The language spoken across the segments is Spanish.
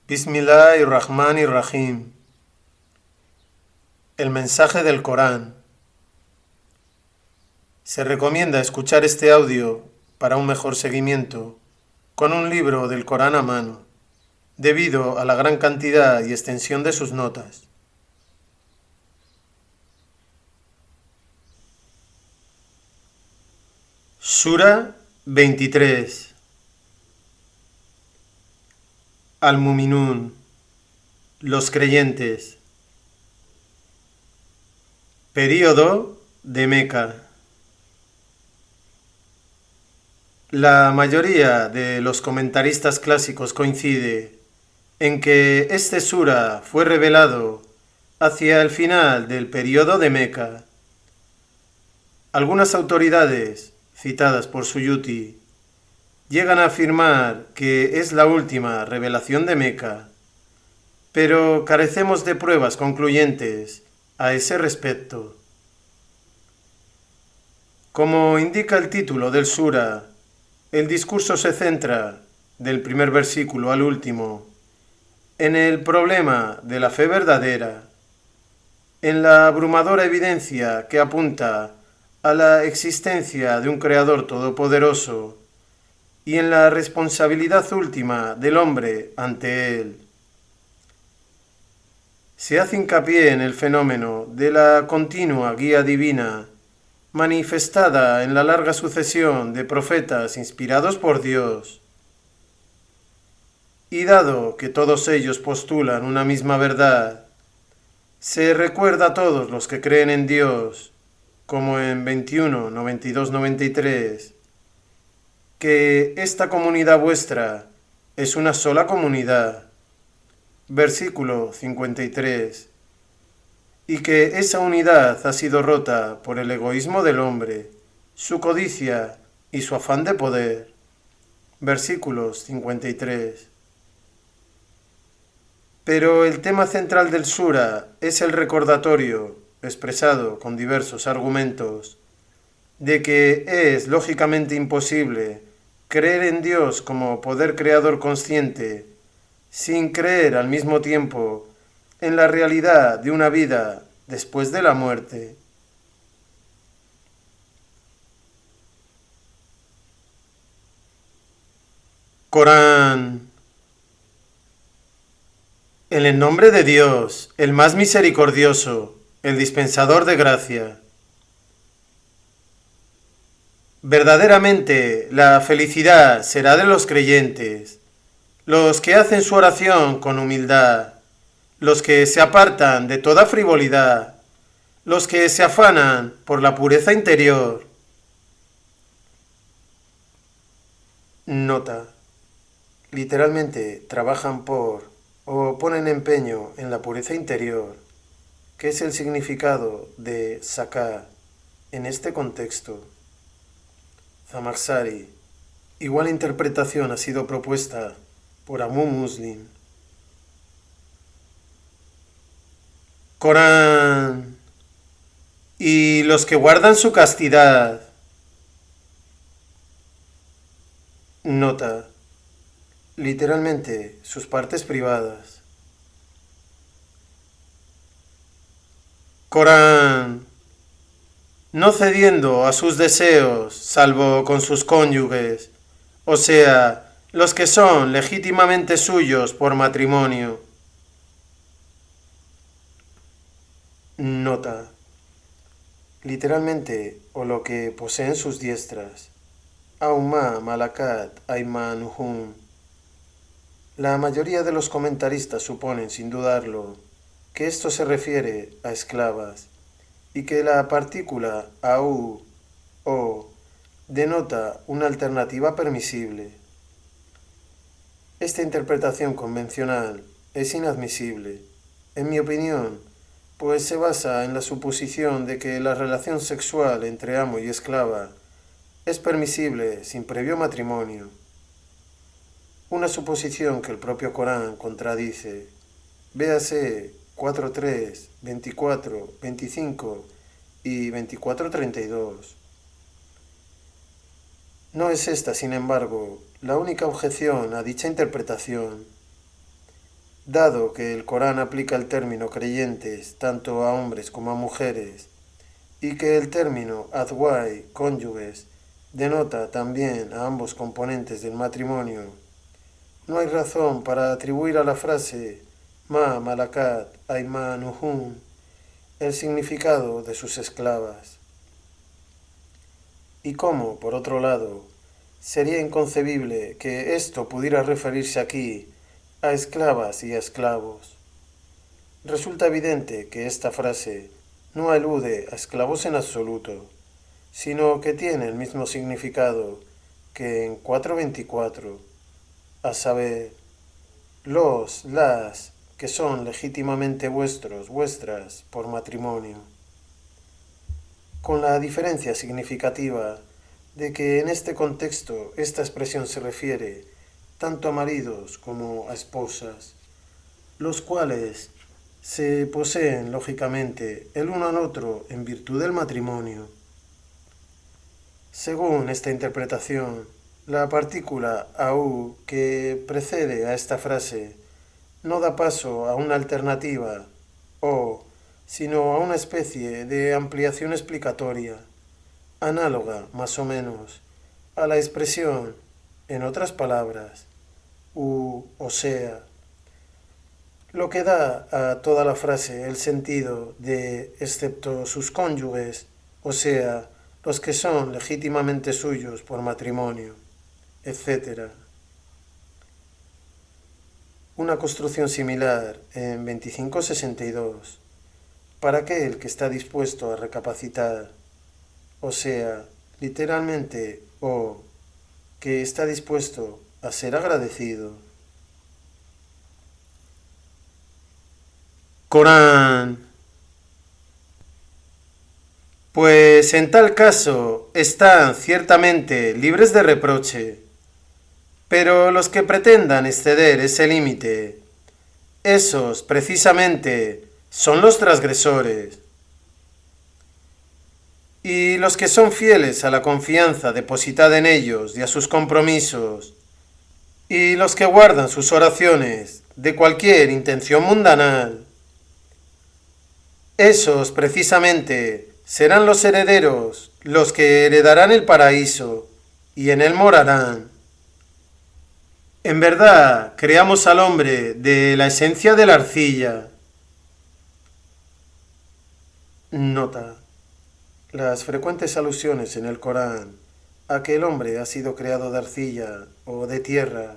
Bismillahirrahmanirrahim. El mensaje del Corán. Se recomienda escuchar este audio para un mejor seguimiento con un libro del Corán a mano, debido a la gran cantidad y extensión de sus notas. Sura 23. Al-Muminun, los creyentes. Período de Meca. La mayoría de los comentaristas clásicos coincide en que este sura fue revelado hacia el final del período de Meca. Algunas autoridades, citadas por Suyuti, llegan a afirmar que es la última revelación de Meca, pero carecemos de pruebas concluyentes a ese respecto. Como indica el título del sura, el discurso se centra, del primer versículo al último, en el problema de la fe verdadera, en la abrumadora evidencia que apunta a la existencia de un Creador todopoderoso y en la responsabilidad última del hombre ante él. Se hace hincapié en el fenómeno de la continua guía divina manifestada en la larga sucesión de profetas inspirados por Dios. Y dado que todos ellos postulan una misma verdad, se recuerda a todos los que creen en Dios, como en 21, 92, 93, que esta comunidad vuestra es una sola comunidad, versículo 53, y que esa unidad ha sido rota por el egoísmo del hombre, su codicia y su afán de poder, versículos 53. Pero el tema central del sura es el recordatorio, expresado con diversos argumentos, de que es lógicamente imposible creer en Dios como poder creador consciente, sin creer al mismo tiempo en la realidad de una vida después de la muerte. Corán. En el nombre de Dios, el más misericordioso, el dispensador de gracia. Verdaderamente, la felicidad será de los creyentes, los que hacen su oración con humildad, los que se apartan de toda frivolidad, los que se afanan por la pureza interior. Nota. Literalmente trabajan por o ponen empeño en la pureza interior, que es el significado de sacar en este contexto. Zamakhshari. Igual interpretación ha sido propuesta por Amu Muslim. Corán. Y los que guardan su castidad. Nota. Literalmente, sus partes privadas. Corán. No cediendo a sus deseos, salvo con sus cónyuges, o sea, los que son legítimamente suyos por matrimonio. Nota. Literalmente, o lo que poseen sus diestras. Auma malakat aymanuhum. La mayoría de los comentaristas suponen, sin dudarlo, que esto se refiere a esclavas y que la partícula au o denota una alternativa permisible. Esta interpretación convencional es inadmisible, en mi opinión, pues se basa en la suposición de que la relación sexual entre amo y esclava es permisible sin previo matrimonio. Una suposición que el propio Corán contradice. Véase 4.3, 24, 25 y 24.32. No es esta, sin embargo, la única objeción a dicha interpretación. Dado que el Corán aplica el término creyentes tanto a hombres como a mujeres, y que el término azwaj, cónyuges, denota también a ambos componentes del matrimonio, no hay razón para atribuir a la frase ma malakat aymanuhum el significado de sus esclavas. Y cómo, por otro lado, sería inconcebible que esto pudiera referirse aquí a esclavas y a esclavos. Resulta evidente que esta frase no alude a esclavos en absoluto, sino que tiene el mismo significado que en 4.24, a saber, las, que son legítimamente vuestros, vuestras, por matrimonio, con la diferencia significativa de que en este contexto esta expresión se refiere tanto a maridos como a esposas, los cuales se poseen lógicamente el uno al otro en virtud del matrimonio. Según esta interpretación, la partícula au que precede a esta frase no da paso a una alternativa o, sino a una especie de ampliación explicatoria, análoga, más o menos, a la expresión, en otras palabras, o sea, lo que da a toda la frase el sentido de excepto sus cónyuges, o sea, los que son legítimamente suyos por matrimonio, etc. Una construcción similar en 2562, para aquel que está dispuesto a recapacitar, o sea, literalmente, o que está dispuesto a ser agradecido. Corán. Pues en tal caso están ciertamente libres de reproche, pero los que pretendan exceder ese límite, esos precisamente son los transgresores. Y los que son fieles a la confianza depositada en ellos y a sus compromisos, y los que guardan sus oraciones de cualquier intención mundanal, esos precisamente serán los herederos, los que heredarán el paraíso, y en él morarán. En verdad, creamos al hombre de la esencia de la arcilla. Nota. Las frecuentes alusiones en el Corán a que el hombre ha sido creado de arcilla o de tierra,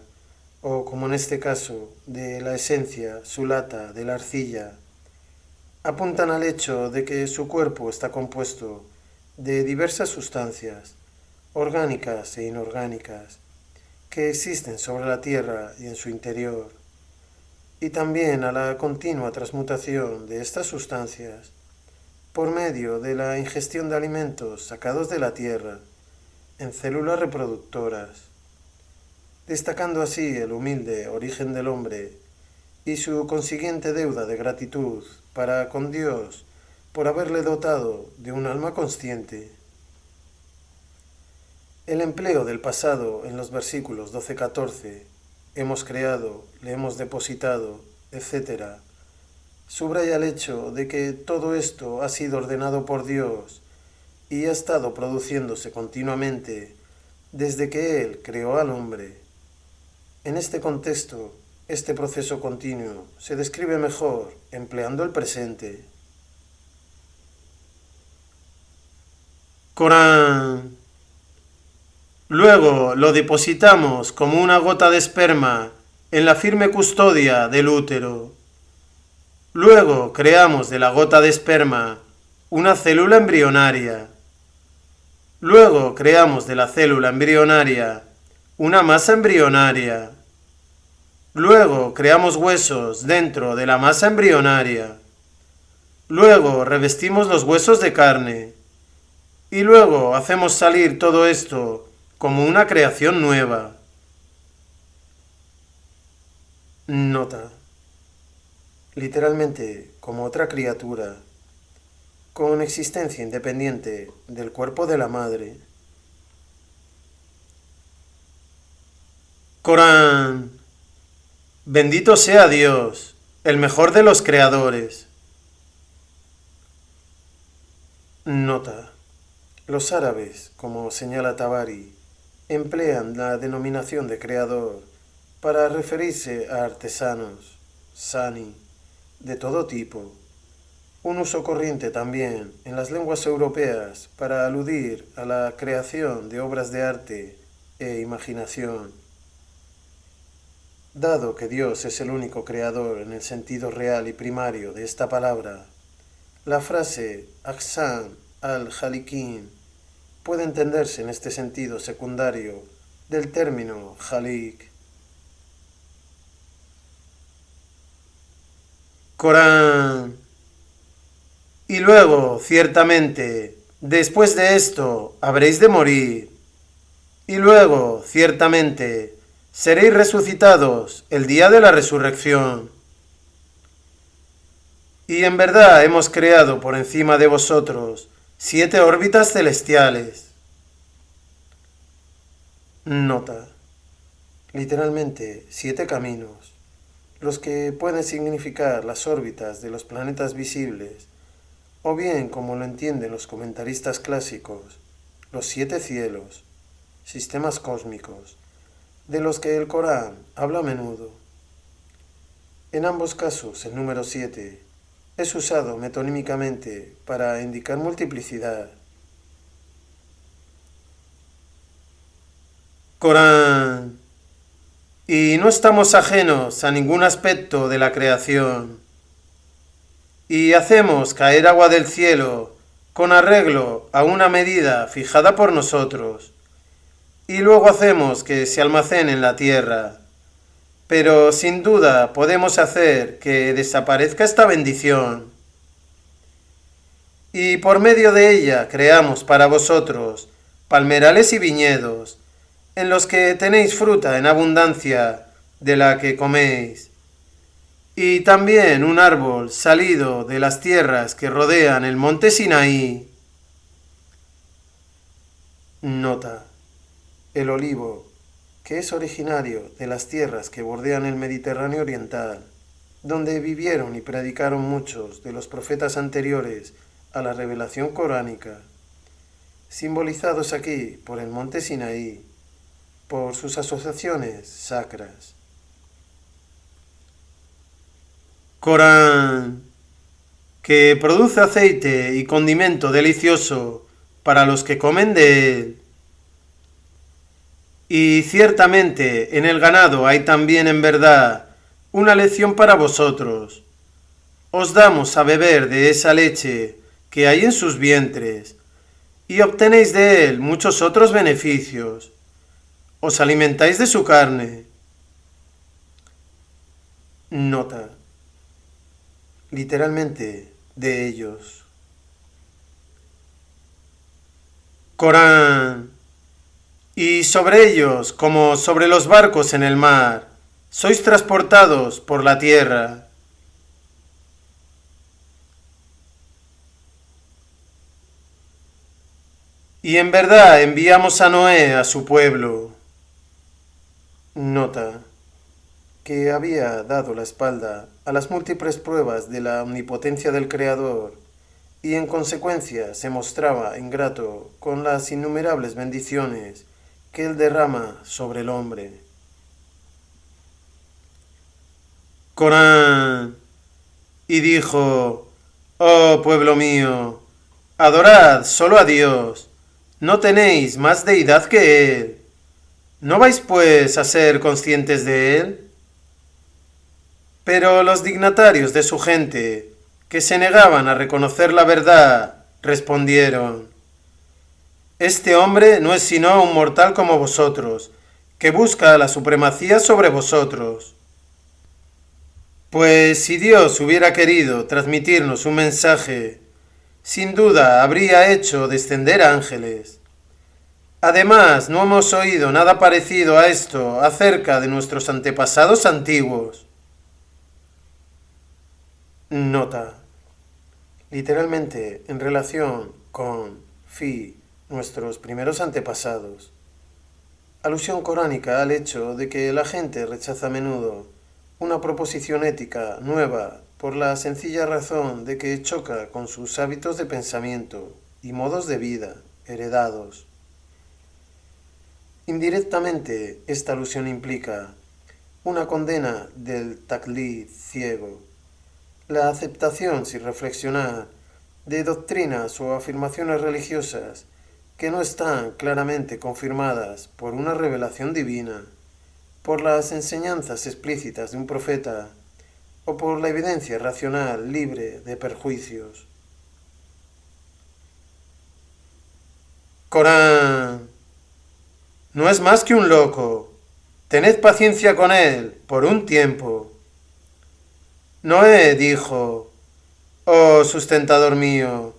o como en este caso, de la esencia, sulata, de la arcilla, apuntan al hecho de que su cuerpo está compuesto de diversas sustancias, orgánicas e inorgánicas, que existen sobre la tierra y en su interior, y también a la continua transmutación de estas sustancias por medio de la ingestión de alimentos sacados de la tierra en células reproductoras, destacando así el humilde origen del hombre y su consiguiente deuda de gratitud para con Dios por haberle dotado de un alma consciente. El empleo del pasado en los versículos 12-14, hemos creado, le hemos depositado, etc., subraya el hecho de que todo esto ha sido ordenado por Dios y ha estado produciéndose continuamente desde que Él creó al hombre. En este contexto, este proceso continuo se describe mejor empleando el presente. Corán. Luego lo depositamos como una gota de esperma en la firme custodia del útero. Luego creamos de la gota de esperma una célula embrionaria. Luego creamos de la célula embrionaria una masa embrionaria. Luego creamos huesos dentro de la masa embrionaria. Luego revestimos los huesos de carne. Y luego hacemos salir todo esto como una creación nueva. Nota. Literalmente como otra criatura, con existencia independiente del cuerpo de la madre. Corán. Bendito sea Dios, el mejor de los creadores. Nota. Los árabes, como señala Tabari, emplean la denominación de creador para referirse a artesanos, sani, de todo tipo. Un uso corriente también en las lenguas europeas para aludir a la creación de obras de arte e imaginación. Dado que Dios es el único creador en el sentido real y primario de esta palabra, la frase Ahsan al-Khaliqin puede entenderse en este sentido secundario del término Khaliq. Corán. Y luego, ciertamente, después de esto habréis de morir. Y luego, ciertamente, seréis resucitados el día de la resurrección. Y en verdad hemos creado por encima de vosotros 7 órbitas celestiales. Nota. Literalmente, 7 caminos, los que pueden significar las órbitas de los planetas visibles, o bien, como lo entienden los comentaristas clásicos, los 7 cielos, sistemas cósmicos, de los que el Corán habla a menudo. En ambos casos, el número 7 es usado metonímicamente para indicar multiplicidad. Corán. Y no estamos ajenos a ningún aspecto de la creación. Y hacemos caer agua del cielo con arreglo a una medida fijada por nosotros, y luego hacemos que se almacene en la tierra. Pero sin duda podemos hacer que desaparezca esta bendición. Y por medio de ella creamos para vosotros palmerales y viñedos, en los que tenéis fruta en abundancia de la que coméis. Y también un árbol salido de las tierras que rodean el monte Sinaí. Nota. El olivo, que es originario de las tierras que bordean el Mediterráneo oriental, donde vivieron y predicaron muchos de los profetas anteriores a la revelación coránica, simbolizados aquí por el monte Sinaí, por sus asociaciones sacras. Corán, que produce aceite y condimento delicioso para los que comen de él. Y ciertamente en el ganado hay también en verdad una lección para vosotros. Os damos a beber de esa leche que hay en sus vientres, y obtenéis de él muchos otros beneficios. Os alimentáis de su carne. Nota. Literalmente, de ellos. Corán. Y sobre ellos, como sobre los barcos en el mar, sois transportados por la tierra. Y en verdad enviamos a Noé a su pueblo. Nota. Que había dado la espalda a las múltiples pruebas de la omnipotencia del Creador y en consecuencia se mostraba ingrato con las innumerables bendiciones que él derrama sobre el hombre. Corán. Y dijo: Oh pueblo mío, adorad solo a Dios, no tenéis más deidad que Él. ¿No vais pues a ser conscientes de Él? Pero los dignatarios de su gente, que se negaban a reconocer la verdad, respondieron: Este hombre no es sino un mortal como vosotros, que busca la supremacía sobre vosotros. Pues si Dios hubiera querido transmitirnos un mensaje, sin duda habría hecho descender ángeles. Además, no hemos oído nada parecido a esto acerca de nuestros antepasados antiguos. Nota. Literalmente en relación con nuestros primeros antepasados. Alusión coránica al hecho de que la gente rechaza a menudo una proposición ética nueva por la sencilla razón de que choca con sus hábitos de pensamiento y modos de vida heredados. Indirectamente, esta alusión implica una condena del taklid ciego, la aceptación sin reflexionar de doctrinas o afirmaciones religiosas que no están claramente confirmadas por una revelación divina, por las enseñanzas explícitas de un profeta o por la evidencia racional libre de perjuicios. Corán. No es más que un loco. Tened paciencia con él por un tiempo. Noé dijo: Oh sustentador mío,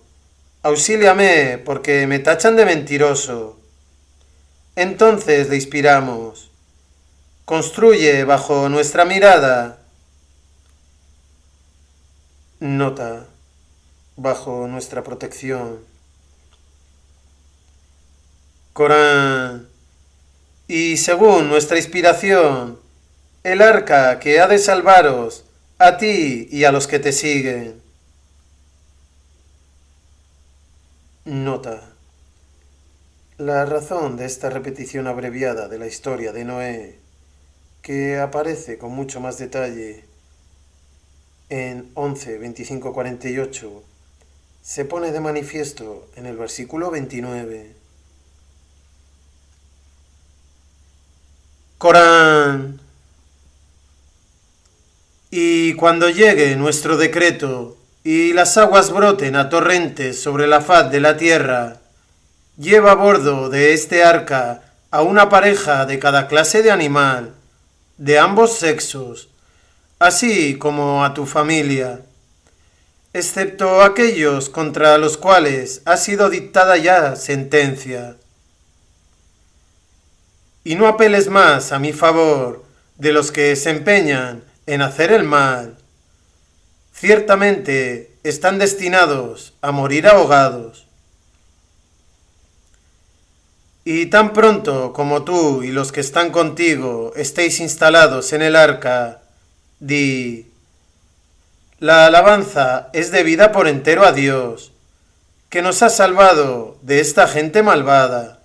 auxíliame porque me tachan de mentiroso. Entonces le inspiramos: construye bajo nuestra mirada. Nota: bajo nuestra protección. Corán. Y según nuestra inspiración, el arca que ha de salvaros a ti y a los que te siguen. Nota: la razón de esta repetición abreviada de la historia de Noé, que aparece con mucho más detalle en 11, 25, 48, se pone de manifiesto en el versículo 29. Corán. Y cuando llegue nuestro decreto y las aguas broten a torrentes sobre la faz de la tierra, lleva a bordo de este arca a una pareja de cada clase de animal, de ambos sexos, así como a tu familia, excepto aquellos contra los cuales ha sido dictada ya sentencia. Y no apeles más a mi favor de los que se empeñan en hacer el mal. Ciertamente están destinados a morir ahogados. Y tan pronto como tú y los que están contigo estéis instalados en el arca, di: la alabanza es debida por entero a Dios, que nos ha salvado de esta gente malvada.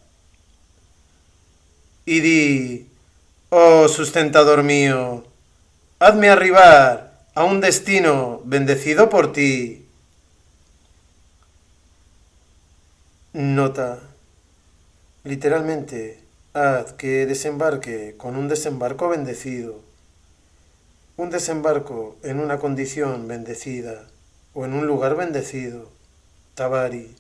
Y di: oh sustentador mío, hazme arribar a un destino bendecido por ti. Nota: literalmente, haz que desembarque con un desembarco bendecido. Un desembarco en una condición bendecida o en un lugar bendecido. Tabari.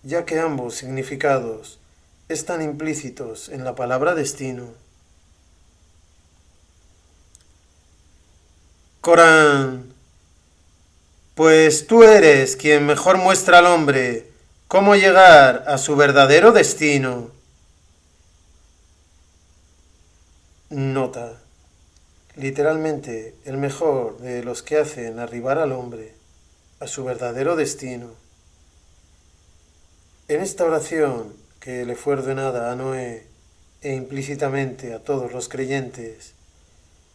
Ya que ambos significados están implícitos en la palabra destino. Corán. Pues tú eres quien mejor muestra al hombre cómo llegar a su verdadero destino. Nota: literalmente, el mejor de los que hacen arribar al hombre a su verdadero destino. En esta oración que le fue ordenada a Noé e implícitamente a todos los creyentes,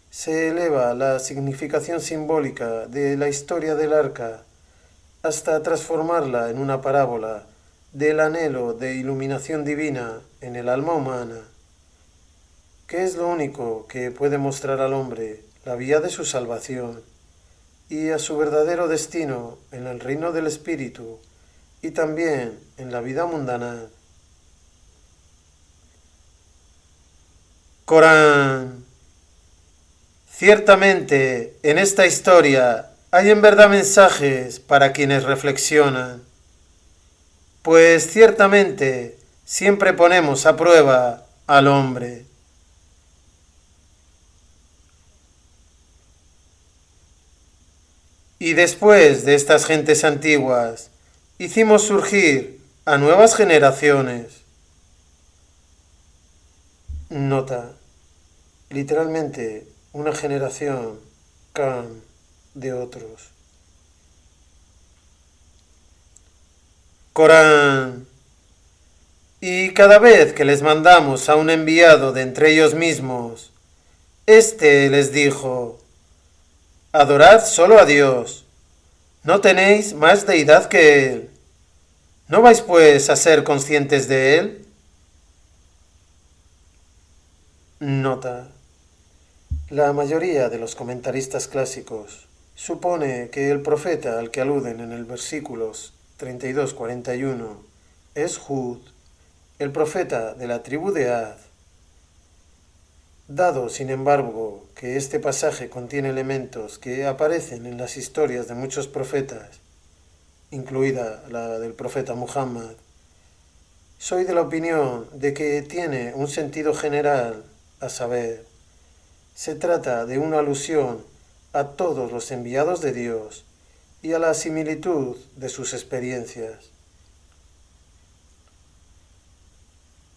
se eleva la significación simbólica de la historia del arca hasta transformarla en una parábola del anhelo de iluminación divina en el alma humana, que es lo único que puede mostrar al hombre la vía de su salvación y a su verdadero destino en el reino del Espíritu y también en la vida mundana. Corán. Ciertamente, en esta historia hay en verdad mensajes para quienes reflexionan, pues ciertamente siempre ponemos a prueba al hombre. Y después de estas gentes antiguas, hicimos surgir a nuevas generaciones. Nota: literalmente, una generación, Khan, de otros. Corán. Y cada vez que les mandamos a un enviado de entre ellos mismos, Este les dijo: adorad solo a Dios, no tenéis más deidad que Él. ¿No vais pues a ser conscientes de Él? Nota: la mayoría de los comentaristas clásicos supone que el profeta al que aluden en el versículos 32-41 es Hud, el profeta de la tribu de Ad. Dado, sin embargo, que este pasaje contiene elementos que aparecen en las historias de muchos profetas, incluida la del profeta Muhammad, soy de la opinión de que tiene un sentido general, a saber, se trata de una alusión a todos los enviados de Dios y a la similitud de sus experiencias.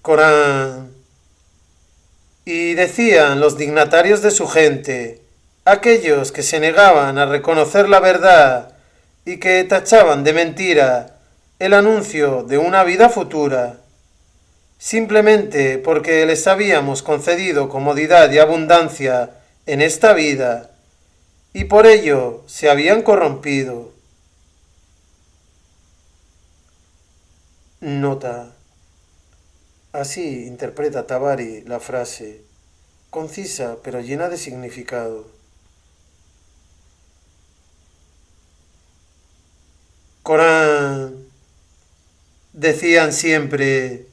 Corán. Y decían los dignatarios de su gente, aquellos que se negaban a reconocer la verdad y que tachaban de mentira el anuncio de una vida futura, simplemente porque les habíamos concedido comodidad y abundancia en esta vida, y por ello se habían corrompido. Nota: así interpreta Tabari la frase, concisa pero llena de significado. Corán. Decían siempre: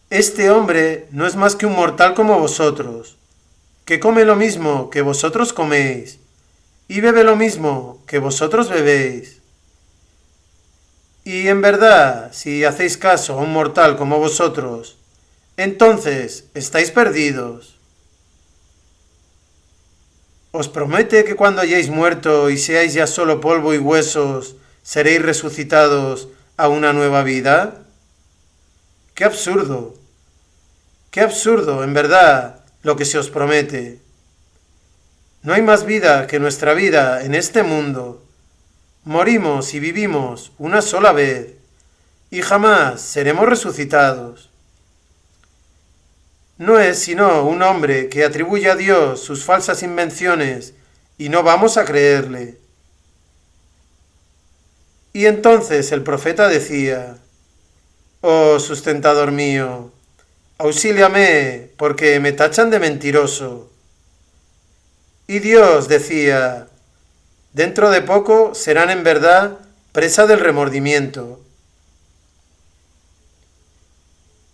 este hombre no es más que un mortal como vosotros, que come lo mismo que vosotros coméis, y bebe lo mismo que vosotros bebéis. Y en verdad, si hacéis caso a un mortal como vosotros, entonces estáis perdidos. ¿Os promete que cuando hayáis muerto y seáis ya solo polvo y huesos, seréis resucitados a una nueva vida? ¡Qué absurdo! ¡Qué absurdo, en verdad, lo que se os promete! No hay más vida que nuestra vida en este mundo. Morimos y vivimos una sola vez, y jamás seremos resucitados. No es sino un hombre que atribuye a Dios sus falsas invenciones, y no vamos a creerle. Y entonces el profeta decía: oh sustentador mío, auxíliame, porque me tachan de mentiroso. Y Dios decía: dentro de poco serán en verdad presa del remordimiento.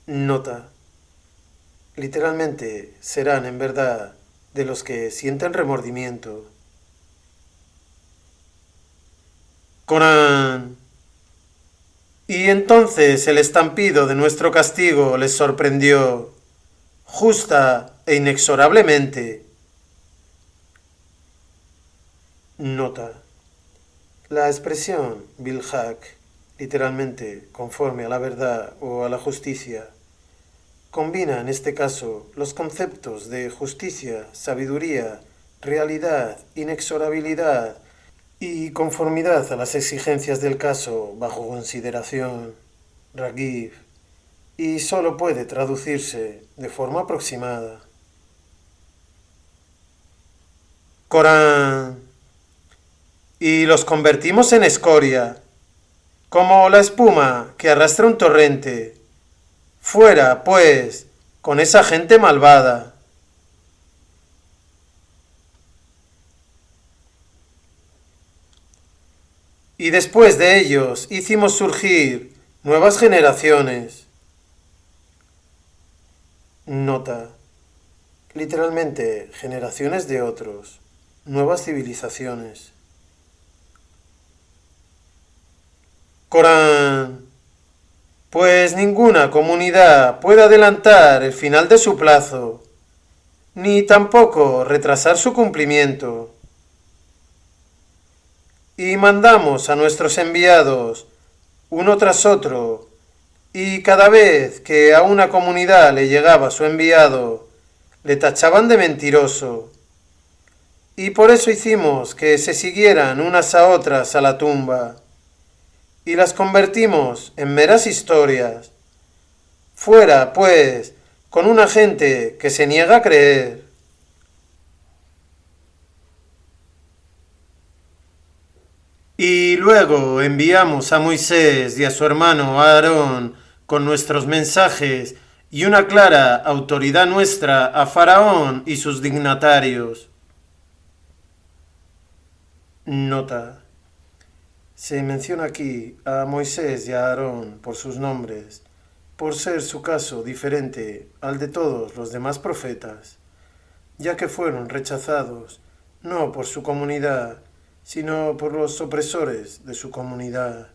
Nota: literalmente serán en verdad de los que sienten remordimiento. Corán. Y entonces el estampido de nuestro castigo les sorprendió, justa e inexorablemente. Nota: la expresión bilhaq, literalmente conforme a la verdad o a la justicia, combina en este caso los conceptos de justicia, sabiduría, realidad, inexorabilidad y conformidad a las exigencias del caso bajo consideración, ragib, y solo puede traducirse de forma aproximada. Corán. Y los convertimos en escoria, como la espuma que arrastra un torrente. Fuera, pues, con esa gente malvada. Y después de ellos hicimos surgir nuevas generaciones. Nota: literalmente generaciones de otros, nuevas civilizaciones. Corán. Pues ninguna comunidad puede adelantar el final de su plazo, ni tampoco retrasar su cumplimiento. Y mandamos a nuestros enviados, uno tras otro, y cada vez que a una comunidad le llegaba su enviado, le tachaban de mentiroso. Y por eso hicimos que se siguieran unas a otras a la tumba, y las convertimos en meras historias. Fuera, pues, con una gente que se niega a creer. Y luego enviamos a Moisés y a su hermano Aarón con nuestros mensajes y una clara autoridad nuestra a Faraón y sus dignatarios. Nota. Se menciona aquí a Moisés y a Aarón por sus nombres, por ser su caso diferente al de todos los demás profetas, ya que fueron rechazados no por su comunidad, sino por los opresores de su comunidad.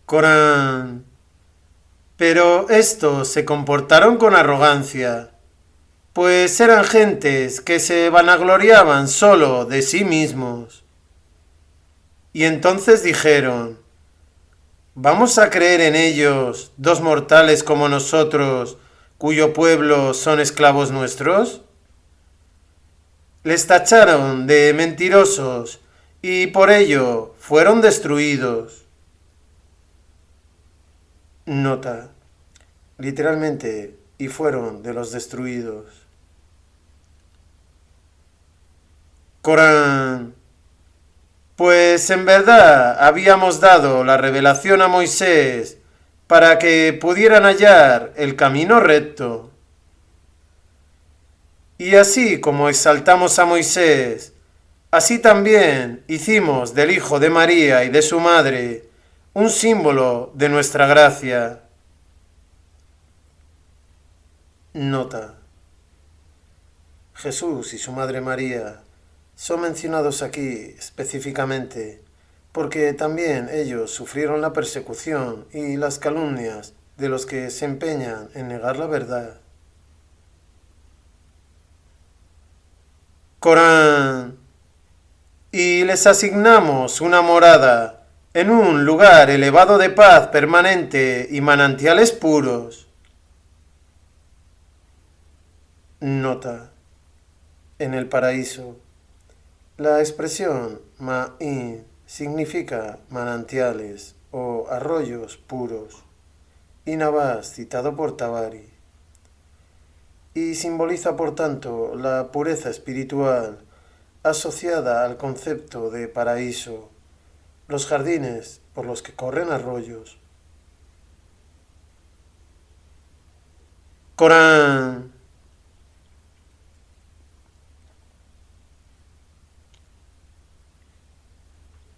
Corán. Pero estos se comportaron con arrogancia, pues eran gentes que se vanagloriaban solo de sí mismos. Y entonces dijeron: ¿vamos a creer en ellos, dos mortales como nosotros, cuyo pueblo son esclavos nuestros? Les tacharon de mentirosos y por ello fueron destruidos. Nota. Literalmente, y fueron de los destruidos. Corán. Pues en verdad habíamos dado la revelación a Moisés para que pudieran hallar el camino recto. Y así como exaltamos a Moisés, así también hicimos del Hijo de María y de su Madre un símbolo de nuestra gracia. Nota. Jesús y su Madre María son mencionados aquí específicamente porque también ellos sufrieron la persecución y las calumnias de los que se empeñan en negar la verdad. Corán. Y les asignamos una morada en un lugar elevado de paz permanente y manantiales puros. Nota. En el paraíso. La expresión ma'in significa manantiales o arroyos puros, y Navas citado por Tabari, y simboliza por tanto la pureza espiritual asociada al concepto de paraíso, los jardines por los que corren arroyos. Corán.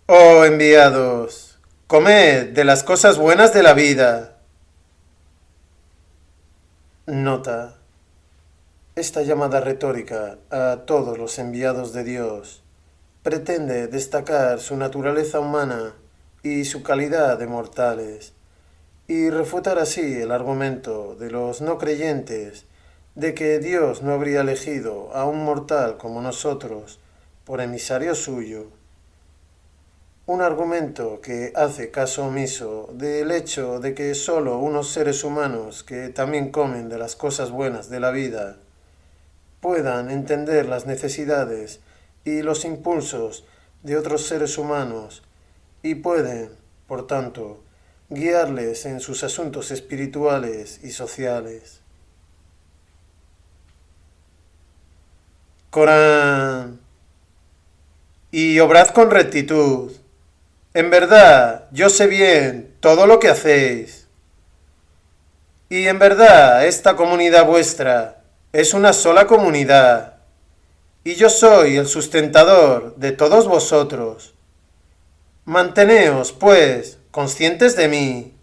Oh enviados, comed de las cosas buenas de la vida. Nota. Esta llamada retórica a todos los enviados de Dios pretende destacar su naturaleza humana y su calidad de mortales, y refutar así el argumento de los no creyentes de que Dios no habría elegido a un mortal como nosotros por emisario suyo. Un argumento que hace caso omiso del hecho de que sólo unos seres humanos que también comen de las cosas buenas de la vida puedan entender las necesidades y los impulsos de otros seres humanos y pueden, por tanto, guiarles en sus asuntos espirituales y sociales. Corán. Y obrad con rectitud. En verdad, yo sé bien todo lo que hacéis. Y en verdad, esta comunidad vuestra es una sola comunidad, y yo soy el sustentador de todos vosotros. Manteneos, pues, conscientes de mí.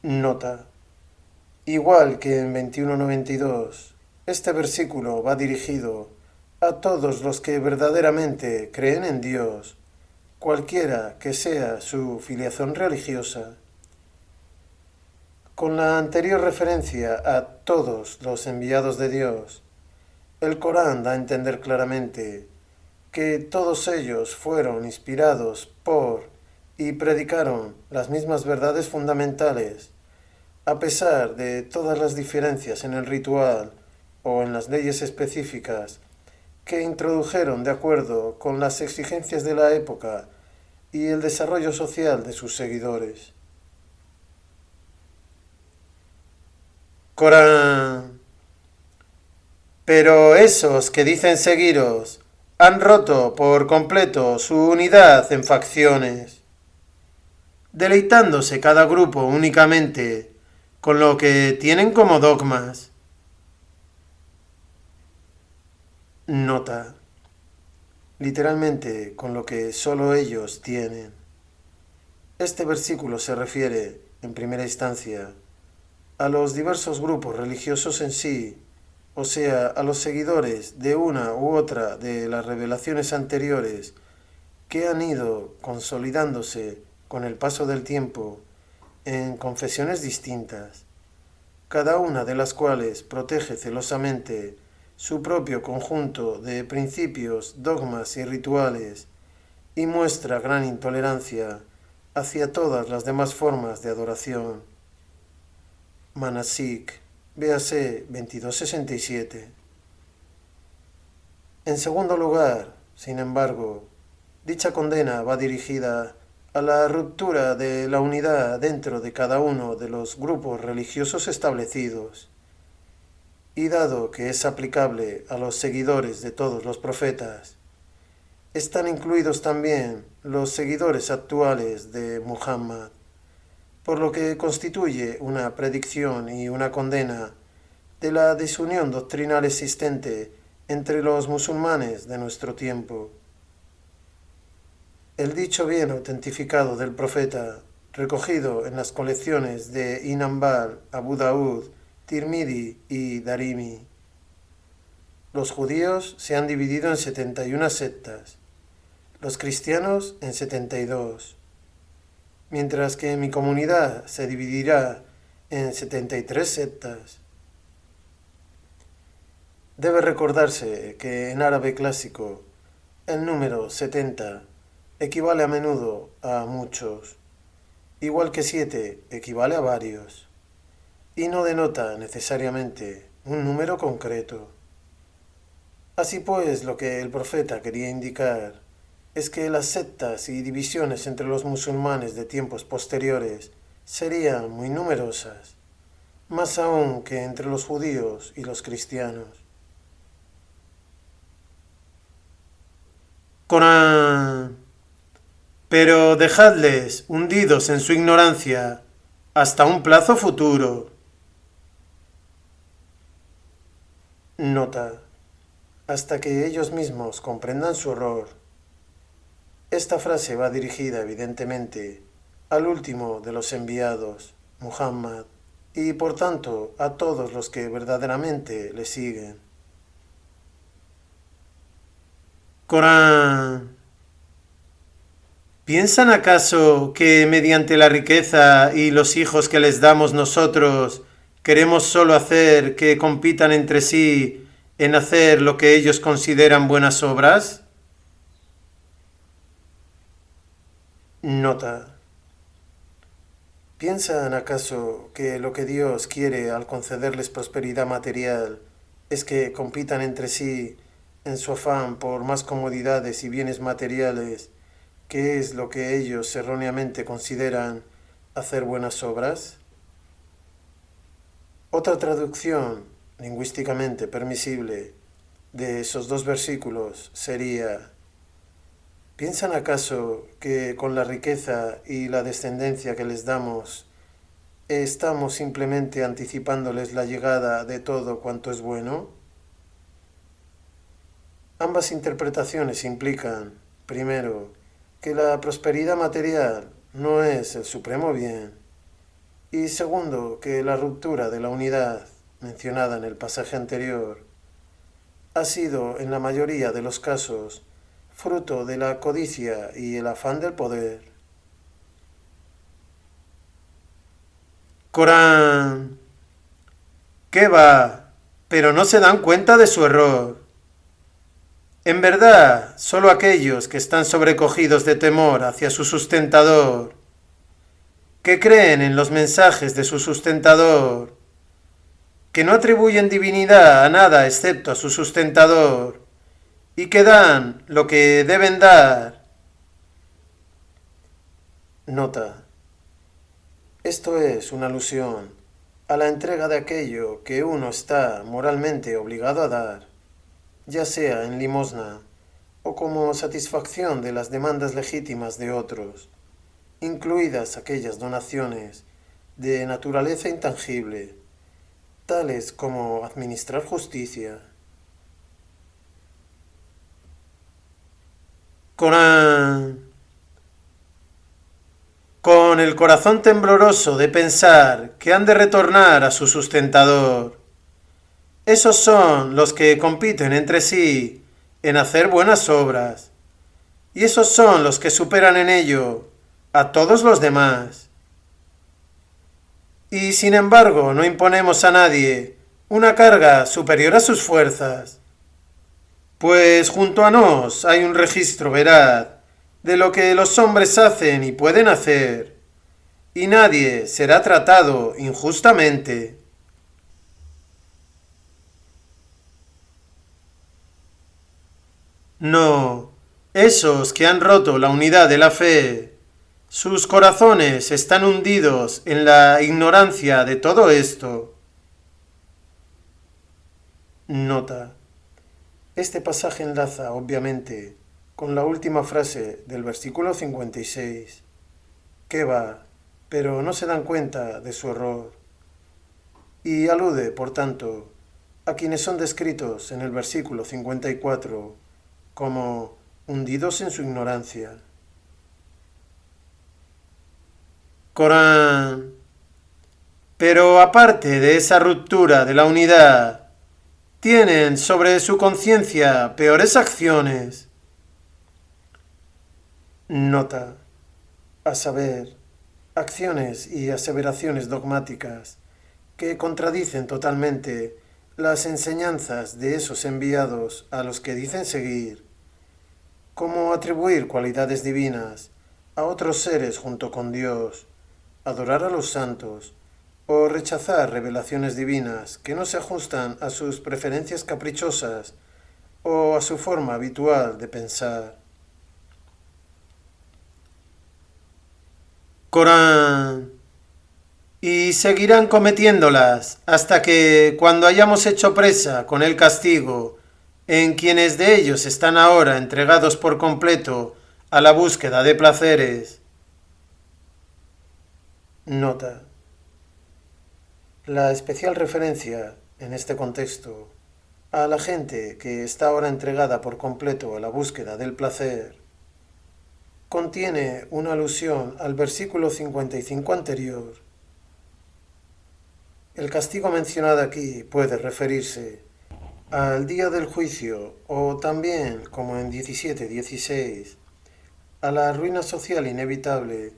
Nota. Igual que en 21:92, este versículo va dirigido a todos los que verdaderamente creen en Dios, cualquiera que sea su filiación religiosa. Con la anterior referencia a todos los enviados de Dios, el Corán da a entender claramente que todos ellos fueron inspirados por y predicaron las mismas verdades fundamentales, a pesar de todas las diferencias en el ritual o en las leyes específicas que introdujeron de acuerdo con las exigencias de la época y el desarrollo social de sus seguidores. Corán. Pero esos que dicen seguiros han roto por completo su unidad en facciones, deleitándose cada grupo únicamente con lo que tienen como dogmas. Nota. Literalmente con lo que solo ellos tienen. Este versículo se refiere, en primera instancia, a los diversos grupos religiosos en sí, o sea, a los seguidores de una u otra de las revelaciones anteriores que han ido consolidándose con el paso del tiempo en confesiones distintas, cada una de las cuales protege celosamente su propio conjunto de principios, dogmas y rituales y muestra gran intolerancia hacia todas las demás formas de adoración. Manasik, véase 2267. En segundo lugar, sin embargo, dicha condena va dirigida a la ruptura de la unidad dentro de cada uno de los grupos religiosos establecidos, y dado que es aplicable a los seguidores de todos los profetas, están incluidos también los seguidores actuales de Muhammad, por lo que constituye una predicción y una condena de la desunión doctrinal existente entre los musulmanes de nuestro tiempo. El dicho bien autentificado del profeta, recogido en las colecciones de Inambal, Abu Daud, Tirmidhi y Darimi. Los judíos se han dividido en 71 sectas, los cristianos en 72, mientras que mi comunidad se dividirá en 73 sectas. Debe recordarse que en árabe clásico el número 70 equivale a menudo a muchos, igual que 7 equivale a varios, y no denota necesariamente un número concreto. Así pues, lo que el profeta quería indicar es que las sectas y divisiones entre los musulmanes de tiempos posteriores serían muy numerosas, más aún que entre los judíos y los cristianos. Corán. Pero dejadles hundidos en su ignorancia hasta un plazo futuro. Nota. Hasta que ellos mismos comprendan su error. Esta frase va dirigida evidentemente al último de los enviados, Muhammad, y por tanto a todos los que verdaderamente le siguen. Corán. ¿Piensan acaso que mediante la riqueza y los hijos que les damos nosotros queremos solo hacer que compitan entre sí en hacer lo que ellos consideran buenas obras? Nota. ¿Piensan acaso que lo que Dios quiere al concederles prosperidad material es que compitan entre sí en su afán por más comodidades y bienes materiales, que es lo que ellos erróneamente consideran hacer buenas obras? Otra traducción lingüísticamente permisible de esos dos versículos sería: ¿piensan acaso que con la riqueza y la descendencia que les damos estamos simplemente anticipándoles la llegada de todo cuanto es bueno? Ambas interpretaciones implican, primero, que la prosperidad material no es el supremo bien, y segundo, que la ruptura de la unidad mencionada en el pasaje anterior ha sido en la mayoría de los casos fruto de la codicia y el afán del poder. Corán. ¿Qué va? Pero no se dan cuenta de su error. En verdad, solo aquellos que están sobrecogidos de temor hacia su sustentador, que creen en los mensajes de su sustentador, que no atribuyen divinidad a nada excepto a su sustentador, y que dan lo que deben dar. Nota. Esto es una alusión a la entrega de aquello que uno está moralmente obligado a dar, ya sea en limosna o como satisfacción de las demandas legítimas de otros, incluidas aquellas donaciones de naturaleza intangible, tales como administrar justicia. Corán. Con el corazón tembloroso de pensar que han de retornar a su sustentador. Esos son los que compiten entre sí en hacer buenas obras, y esos son los que superan en ello a todos los demás. Y sin embargo no imponemos a nadie una carga superior a sus fuerzas, pues junto a nos hay un registro veraz de lo que los hombres hacen y pueden hacer, y nadie será tratado injustamente. No, esos que han roto la unidad de la fe, sus corazones están hundidos en la ignorancia de todo esto. Nota. Este pasaje enlaza, obviamente, con la última frase del versículo 56. Que va, pero no se dan cuenta de su error. Y alude, por tanto, a quienes son descritos en el versículo 54 como hundidos en su ignorancia. Corán. Pero aparte de esa ruptura de la unidad, tienen sobre su conciencia peores acciones. Nota. A saber, acciones y aseveraciones dogmáticas que contradicen totalmente las enseñanzas de esos enviados a los que dicen seguir, como atribuir cualidades divinas a otros seres junto con Dios, adorar a los santos, o rechazar revelaciones divinas que no se ajustan a sus preferencias caprichosas o a su forma habitual de pensar. Corán. Y seguirán cometiéndolas hasta que, cuando hayamos hecho presa con el castigo en quienes de ellos están ahora entregados por completo a la búsqueda de placeres. Nota. La especial referencia, en este contexto, a la gente que está ahora entregada por completo a la búsqueda del placer, contiene una alusión al versículo 55 anterior. El castigo mencionado aquí puede referirse al día del juicio o también, como en 17:16, a la ruina social inevitable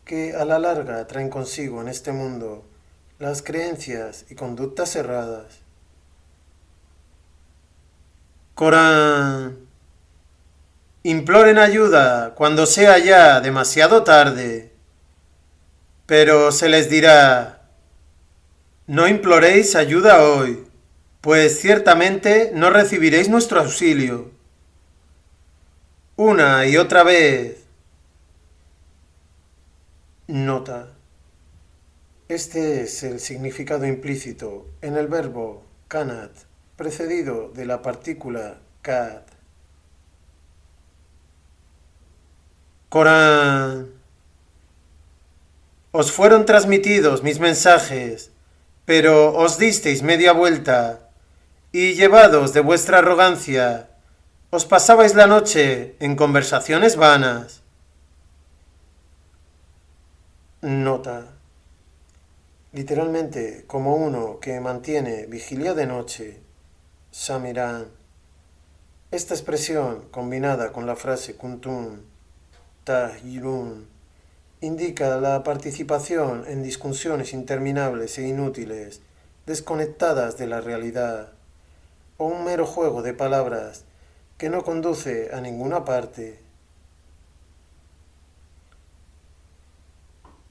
que a la larga traen consigo en este mundo las creencias y conductas erradas. Corán. Imploren ayuda cuando sea ya demasiado tarde, pero se les dirá: no imploréis ayuda hoy, pues ciertamente no recibiréis nuestro auxilio. Una y otra vez. Nota. Este es el significado implícito en el verbo kanat, precedido de la partícula kad. Corán. Os fueron transmitidos mis mensajes, pero os disteis media vuelta, y llevados de vuestra arrogancia, os pasabais la noche en conversaciones vanas. Nota. Literalmente como uno que mantiene vigilia de noche, Samirán. Esta expresión, combinada con la frase kuntum, tahirun, indica la participación en discusiones interminables e inútiles, desconectadas de la realidad, o un mero juego de palabras que no conduce a ninguna parte.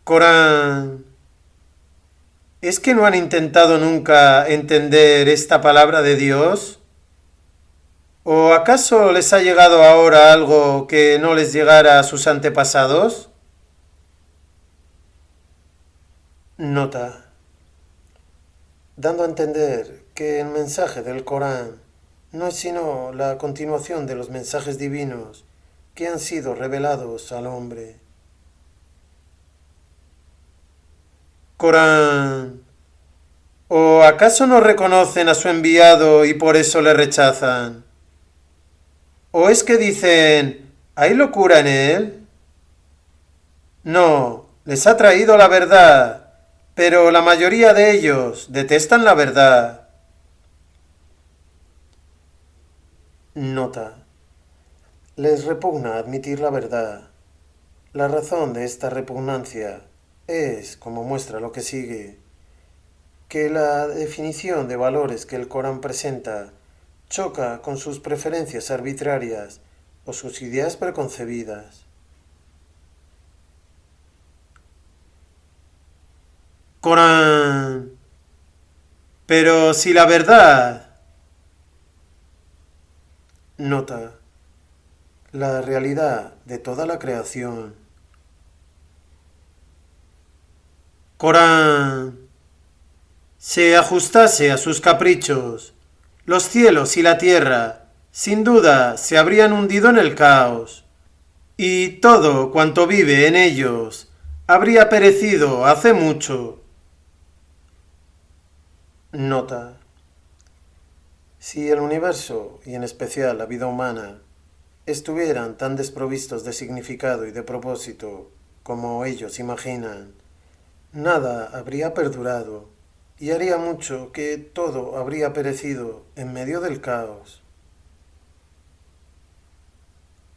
Corán. ¿Es que no han intentado nunca entender esta palabra de Dios? ¿O acaso les ha llegado ahora algo que no les llegara a sus antepasados? Nota. dando a entender que el mensaje del Corán no es sino la continuación de los mensajes divinos que han sido revelados al hombre. Corán. ¿O acaso no reconocen a su enviado y por eso le rechazan? ¿O es que dicen, ¿hay locura en él? No, les ha traído la verdad, pero la mayoría de ellos detestan la verdad. Nota. Les repugna admitir la verdad. La razón de esta repugnancia es, como muestra lo que sigue, que la definición de valores que el Corán presenta choca con sus preferencias arbitrarias o sus ideas preconcebidas. Corán. Pero si la verdad. Nota. La realidad de toda la creación. Corán se ajustase a sus caprichos, los cielos y la tierra, sin duda, se habrían hundido en el caos, y todo cuanto vive en ellos habría perecido hace mucho. Nota. Si el universo, y en especial la vida humana, estuvieran tan desprovistos de significado y de propósito como ellos imaginan, nada habría perdurado y haría mucho que todo habría perecido en medio del caos.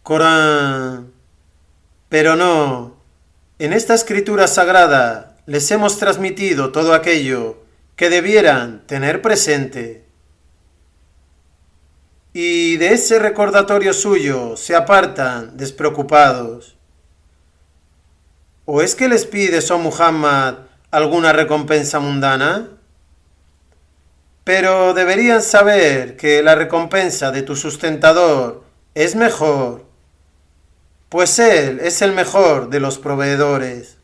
Corán. Pero no. En esta escritura sagrada les hemos transmitido todo aquello que debieran tener presente. Y de ese recordatorio suyo se apartan despreocupados. ¿O es que les pides, oh Muhammad, alguna recompensa mundana? Pero deberían saber que la recompensa de tu sustentador es mejor, pues él es el mejor de los proveedores.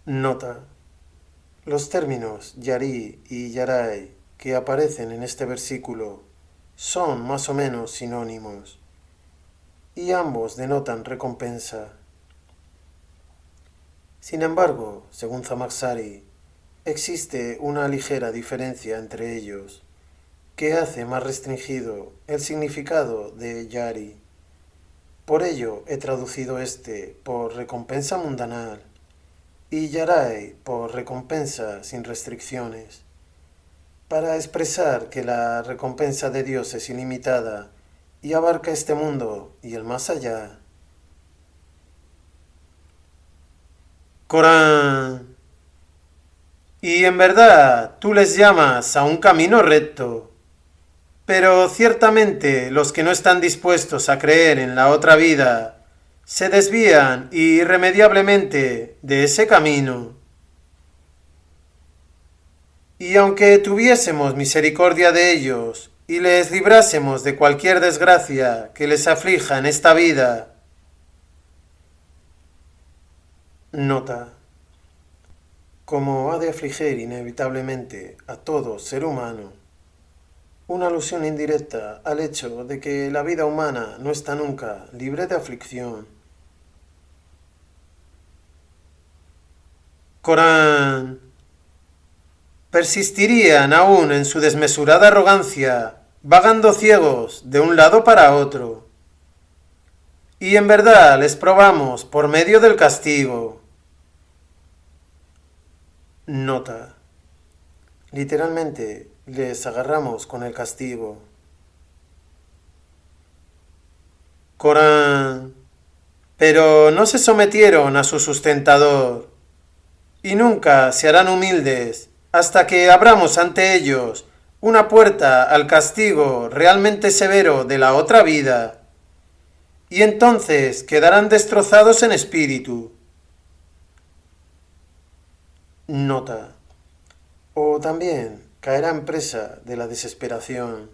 Nota. Los términos Yari y Yarai que aparecen en este versículo son más o menos sinónimos y ambos denotan recompensa. Sin embargo, según Zamakhshari, existe una ligera diferencia entre ellos que hace más restringido el significado de Yari. Por ello he traducido este por recompensa mundanal y Yarai por recompensa sin restricciones, para expresar que la recompensa de Dios es ilimitada y abarca este mundo y el más allá. Corán. Y en verdad tú les llamas a un camino recto, pero ciertamente los que no están dispuestos a creer en la otra vida se desvían irremediablemente de ese camino. Y aunque tuviésemos misericordia de ellos y les librásemos de cualquier desgracia que les aflija en esta vida. Nota. Como ha de afligir inevitablemente a todo ser humano, una alusión indirecta al hecho de que la vida humana no está nunca libre de aflicción. Corán. Persistirían aún en su desmesurada arrogancia, vagando ciegos de un lado para otro. Y en verdad les probamos por medio del castigo. Nota. Literalmente, les agarramos con el castigo. Corán. Pero no se sometieron a su sustentador, y nunca se harán humildes hasta que abramos ante ellos una puerta al castigo realmente severo de la otra vida, y entonces quedarán destrozados en espíritu. Nota. O también caerán presa de la desesperación.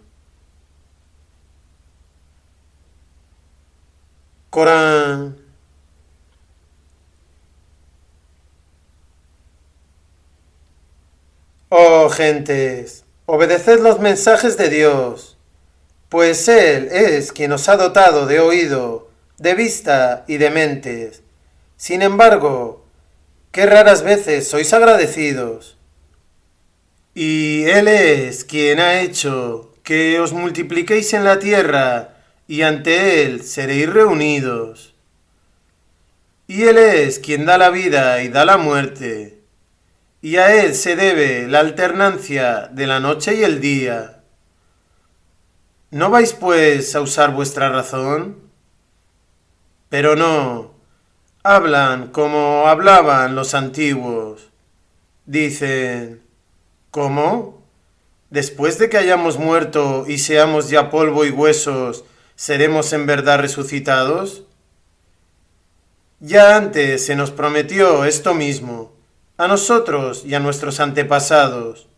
Corán. Oh gentes, obedeced los mensajes de Dios, pues Él es quien os ha dotado de oído, de vista y de mentes. Sin embargo, qué raras veces sois agradecidos. Y Él es quien ha hecho que os multipliquéis en la tierra, y ante Él seréis reunidos. Y Él es quien da la vida y da la muerte, y a Él se debe la alternancia de la noche y el día. ¿No vais pues a usar vuestra razón? Pero no, hablan como hablaban los antiguos. Dicen, ¿cómo? Después de que hayamos muerto y seamos ya polvo y huesos, ¿seremos en verdad resucitados? Ya antes se nos prometió esto mismo, a nosotros y a nuestros antepasados.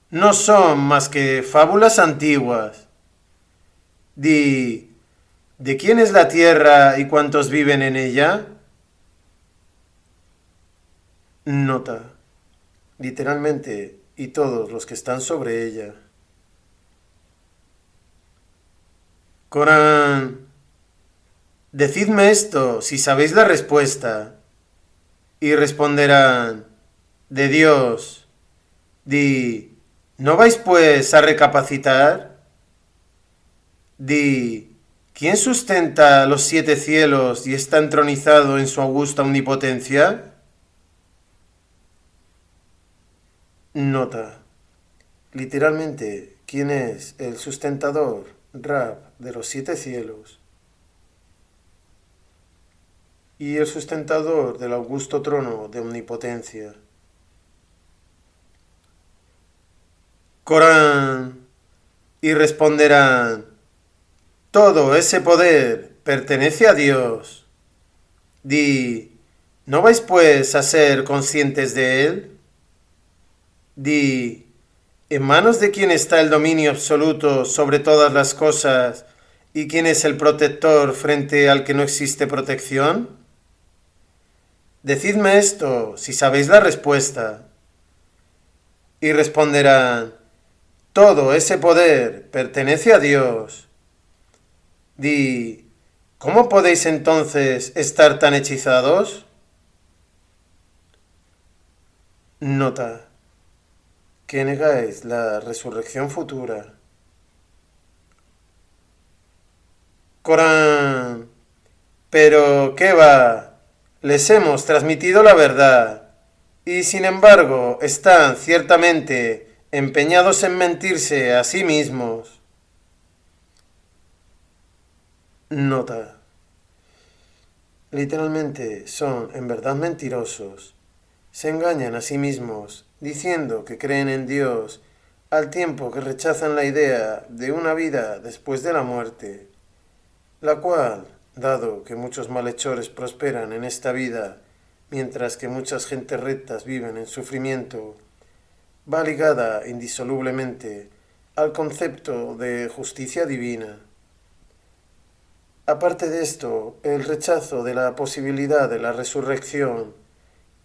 No son más que fábulas antiguas. Di, ¿de quién es la tierra y cuántos viven en ella? Nota, literalmente, y todos los que están sobre ella. Corán, decidme esto si sabéis la respuesta. Y responderán, de Dios. Di, ¿no vais pues a recapacitar? Di, ¿quién sustenta los 7 cielos y está entronizado en su augusta omnipotencia? Nota, literalmente, ¿quién es el sustentador, Rab, de los 7 cielos? Y el sustentador del augusto trono de omnipotencia. Corán, y responderán, todo ese poder pertenece a Dios. Di, ¿no vais pues a ser conscientes de él? Di, ¿en manos de quién está el dominio absoluto sobre todas las cosas y quién es el protector frente al que no existe protección? Decidme esto si sabéis la respuesta. Y responderán, todo ese poder pertenece a Dios. Di, ¿cómo podéis entonces estar tan hechizados? Nota, que negáis la resurrección futura. Corán, pero ¿qué va? Les hemos transmitido la verdad, y sin embargo están ciertamente empeñados en mentirse a sí mismos. Nota, literalmente son en verdad mentirosos. Se engañan a sí mismos diciendo que creen en Dios al tiempo que rechazan la idea de una vida después de la muerte, la cual, dado que muchos malhechores prosperan en esta vida, mientras que muchas gentes rectas viven en sufrimiento, va ligada indisolublemente al concepto de justicia divina. Aparte de esto, el rechazo de la posibilidad de la resurrección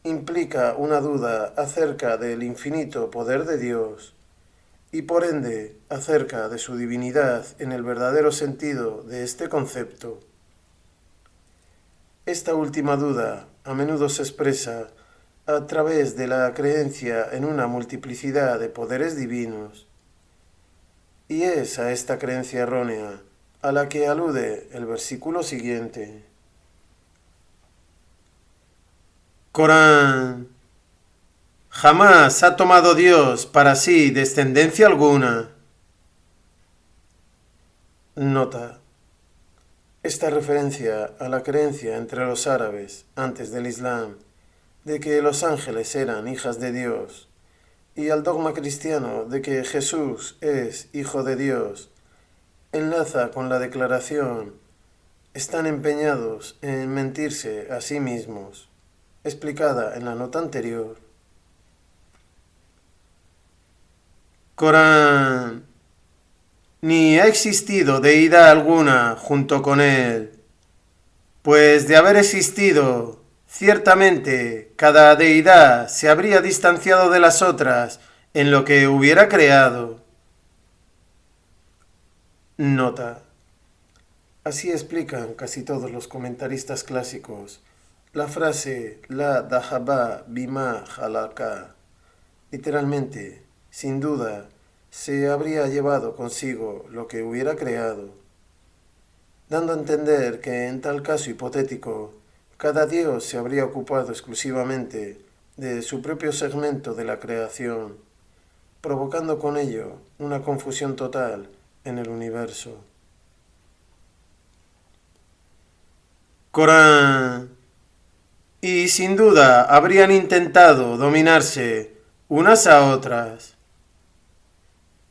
implica una duda acerca del infinito poder de Dios y por ende acerca de su divinidad en el verdadero sentido de este concepto. Esta última duda a menudo se expresa a través de la creencia en una multiplicidad de poderes divinos, y es a esta creencia errónea a la que alude el versículo siguiente. Corán, jamás ha tomado Dios para sí descendencia alguna. Nota, esta referencia a la creencia entre los árabes antes del Islam de que los ángeles eran hijas de Dios y al dogma cristiano de que Jesús es hijo de Dios enlaza con la declaración están empeñados en mentirse a sí mismos, explicada en la nota anterior. Corán, ni ha existido deidad alguna junto con él, pues de haber existido, ciertamente cada deidad se habría distanciado de las otras en lo que hubiera creado. Nota. Así explican casi todos los comentaristas clásicos la frase La dahaba bima halaka. Literalmente, sin duda, se habría llevado consigo lo que hubiera creado, dando a entender que en tal caso hipotético, cada dios se habría ocupado exclusivamente de su propio segmento de la creación, provocando con ello una confusión total en el universo. Corán. Y sin duda habrían intentado dominarse unas a otras.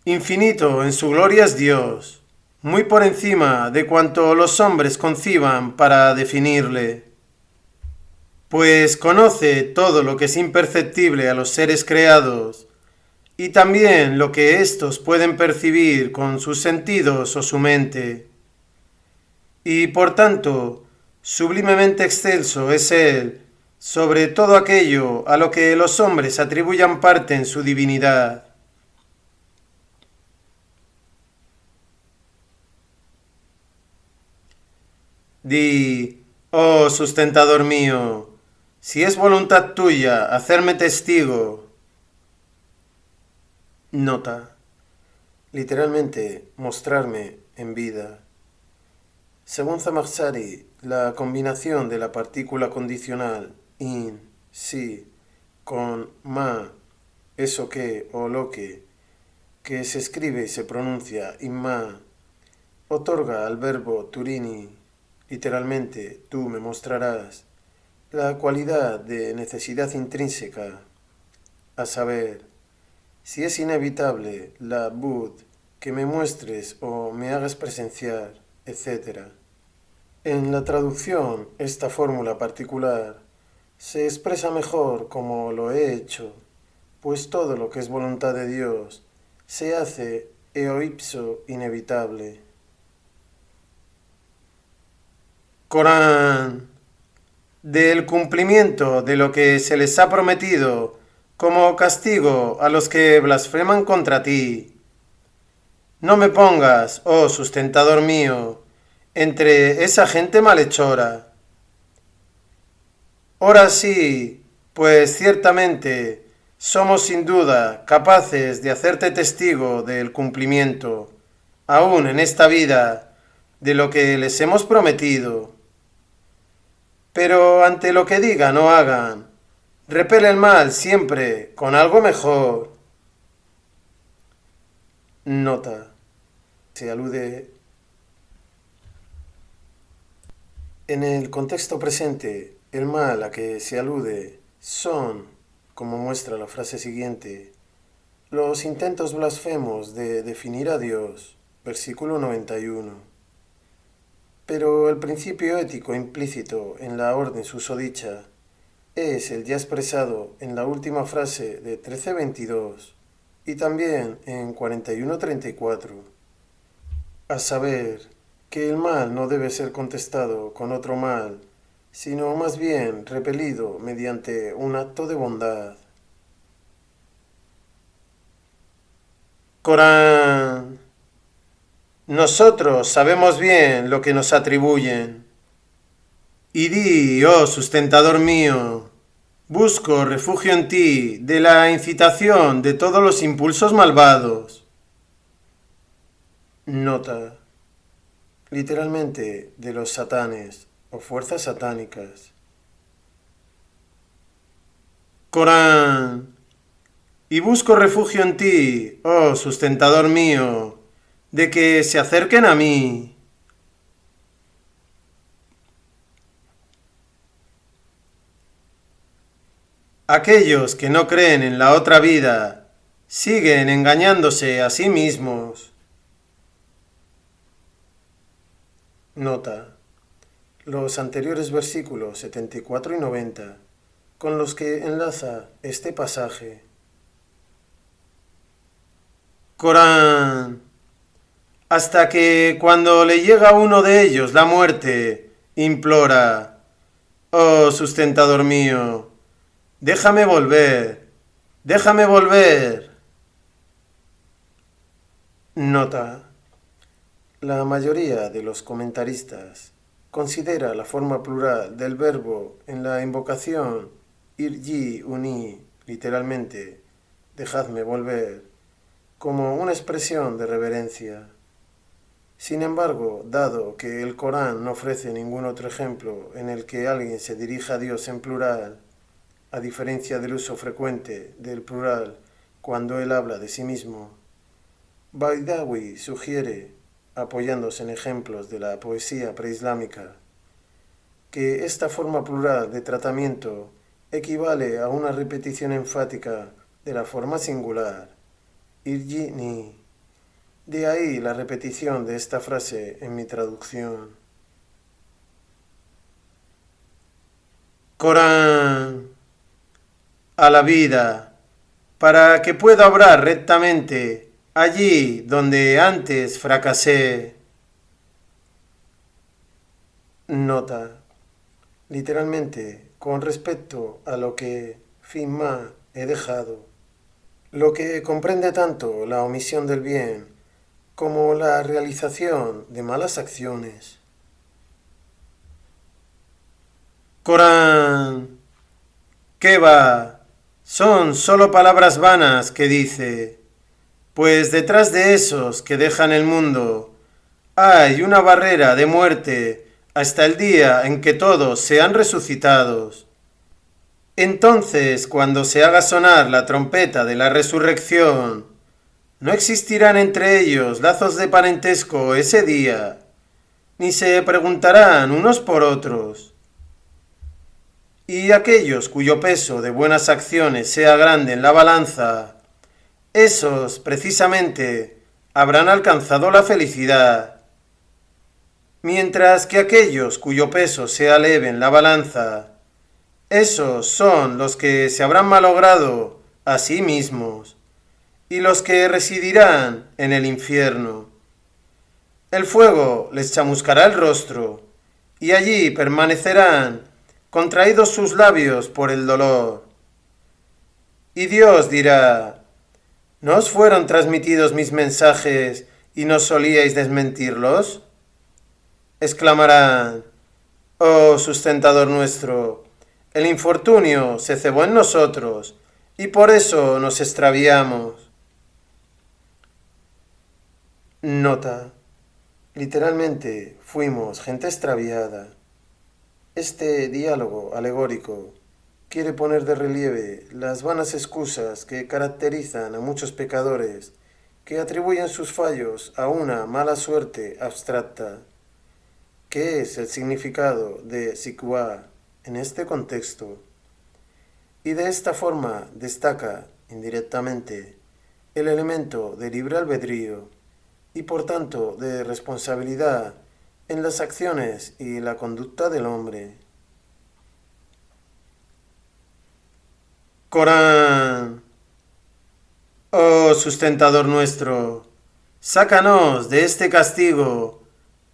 Infinito en su gloria es Dios, muy por encima de cuanto los hombres conciban para definirle, pues conoce todo lo que es imperceptible a los seres creados y también lo que éstos pueden percibir con sus sentidos o su mente. Y por tanto, sublimemente excelso es Él sobre todo aquello a lo que los hombres atribuyan parte en su divinidad. Di, oh sustentador mío, si es voluntad tuya hacerme testigo. Nota. Literalmente, mostrarme en vida. Según Zamakhshari, la combinación de la partícula condicional in, si, con ma, eso que o lo que se escribe y se pronuncia imma, otorga al verbo turini, literalmente tú me mostrarás, la cualidad de necesidad intrínseca, a saber, si es inevitable la bud, que me muestres o me hagas presenciar, etc. En la traducción, esta fórmula particular se expresa mejor como lo he hecho, pues todo lo que es voluntad de Dios se hace eo ipso inevitable. Corán. Del cumplimiento de lo que se les ha prometido como castigo a los que blasfeman contra ti. No me pongas, oh sustentador mío, entre esa gente malhechora. Ahora sí, pues ciertamente somos sin duda capaces de hacerte testigo del cumplimiento, aún en esta vida, de lo que les hemos prometido. Pero ante lo que digan o hagan, repele el mal siempre con algo mejor. Nota. Se alude en el contexto presente, el mal a que se alude son, como muestra la frase siguiente, los intentos blasfemos de definir a Dios, versículo 91. Pero el principio ético implícito en la orden susodicha es el ya expresado en la última frase de 13:22 y también en 41:34, a saber, que el mal no debe ser contestado con otro mal, sino más bien repelido mediante un acto de bondad. Corán. Nosotros sabemos bien lo que nos atribuyen. Y di, oh sustentador mío, busco refugio en ti de la incitación de todos los impulsos malvados. Nota. Literalmente de los satanes o fuerzas satánicas. Corán. Y busco refugio en ti, oh sustentador mío, de que se acerquen a mí. Aquellos que no creen en la otra vida siguen engañándose a sí mismos. Nota. Los anteriores versículos 74 y 90, con los que enlaza este pasaje. Corán. Hasta que cuando le llega a uno de ellos la muerte, implora, oh sustentador mío, déjame volver, déjame volver. Nota. La mayoría de los comentaristas considera la forma plural del verbo en la invocación irji uni, literalmente, dejadme volver, como una expresión de reverencia. Sin embargo, dado que el Corán no ofrece ningún otro ejemplo en el que alguien se dirija a Dios en plural, a diferencia del uso frecuente del plural cuando él habla de sí mismo, Baidawi sugiere, apoyándose en ejemplos de la poesía preislámica, que esta forma plural de tratamiento equivale a una repetición enfática de la forma singular, irji-ni. De ahí la repetición de esta frase en mi traducción. Corán, a la vida, para que pueda obrar rectamente allí donde antes fracasé. Nota. Literalmente, con respecto a lo que Fima he dejado, lo que comprende tanto la omisión del bien como la realización de malas acciones. Corán, ¿qué va? Son solo palabras vanas que dice, pues detrás de esos que dejan el mundo hay una barrera de muerte hasta el día en que todos sean resucitados. Entonces, cuando se haga sonar la trompeta de la resurrección, no existirán entre ellos lazos de parentesco ese día, ni se preguntarán unos por otros. Y aquellos cuyo peso de buenas acciones sea grande en la balanza, esos, precisamente, habrán alcanzado la felicidad, mientras que aquellos cuyo peso sea leve en la balanza, esos son los que se habrán malogrado a sí mismos y los que residirán en el infierno. El fuego les chamuscará el rostro y allí permanecerán contraídos sus labios por el dolor. Y Dios dirá, ¿no os fueron transmitidos mis mensajes y no solíais desmentirlos? Exclamarán, oh sustentador nuestro, el infortunio se cebó en nosotros y por eso nos extraviamos. Nota. Literalmente fuimos gente extraviada. Este diálogo alegórico quiere poner de relieve las vanas excusas que caracterizan a muchos pecadores que atribuyen sus fallos a una mala suerte abstracta. ¿Qué es el significado de sikwa en este contexto? Y de esta forma destaca, indirectamente, el elemento de libre albedrío y por tanto de responsabilidad en las acciones y la conducta del hombre. Corán, oh sustentador nuestro, sácanos de este castigo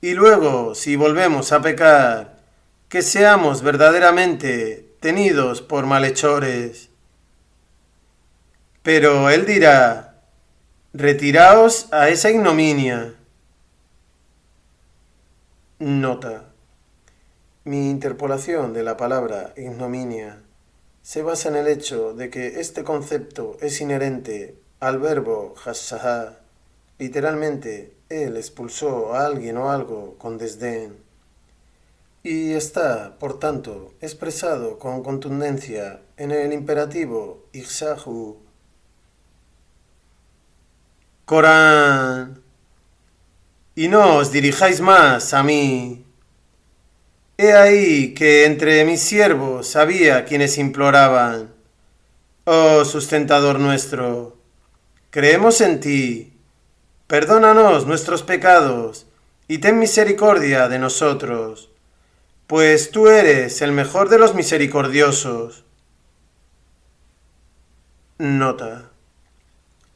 y luego, si volvemos a pecar, que seamos verdaderamente tenidos por malhechores. Pero él dirá, retiraos a esa ignominia. Nota. Mi interpolación de la palabra ignominia se basa en el hecho de que este concepto es inherente al verbo hashaha, literalmente, él expulsó a alguien o algo con desdén, y está, por tanto, expresado con contundencia en el imperativo ihsahu. Corán, y no os dirijáis más a mí. He ahí que entre mis siervos había quienes imploraban, oh sustentador nuestro, creemos en ti, perdónanos nuestros pecados y ten misericordia de nosotros, pues tú eres el mejor de los misericordiosos. Nota.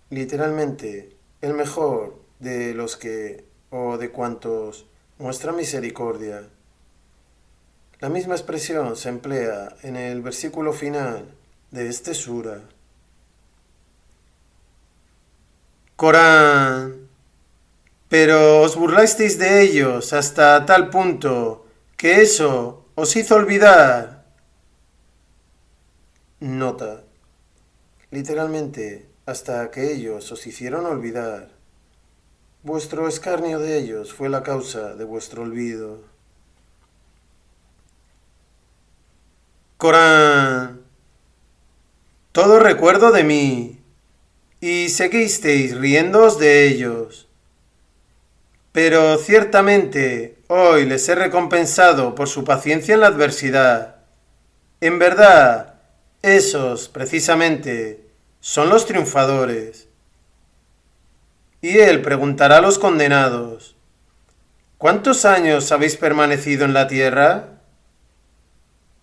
Literalmente, el mejor de los que o de cuantos muestra misericordia. La misma expresión se emplea en el versículo final de este sura. Corán, Pero os burlasteis de ellos hasta tal punto que eso os hizo olvidar. Nota. Literalmente, hasta que ellos os hicieron olvidar. Vuestro escarnio de ellos fue la causa de vuestro olvido. Corán. Todo recuerdo de mí, y seguisteis riéndoos de ellos. Pero ciertamente hoy les he recompensado por su paciencia en la adversidad. En verdad, esos, precisamente, son los triunfadores. Y él preguntará a los condenados, ¿cuántos años habéis permanecido en la tierra?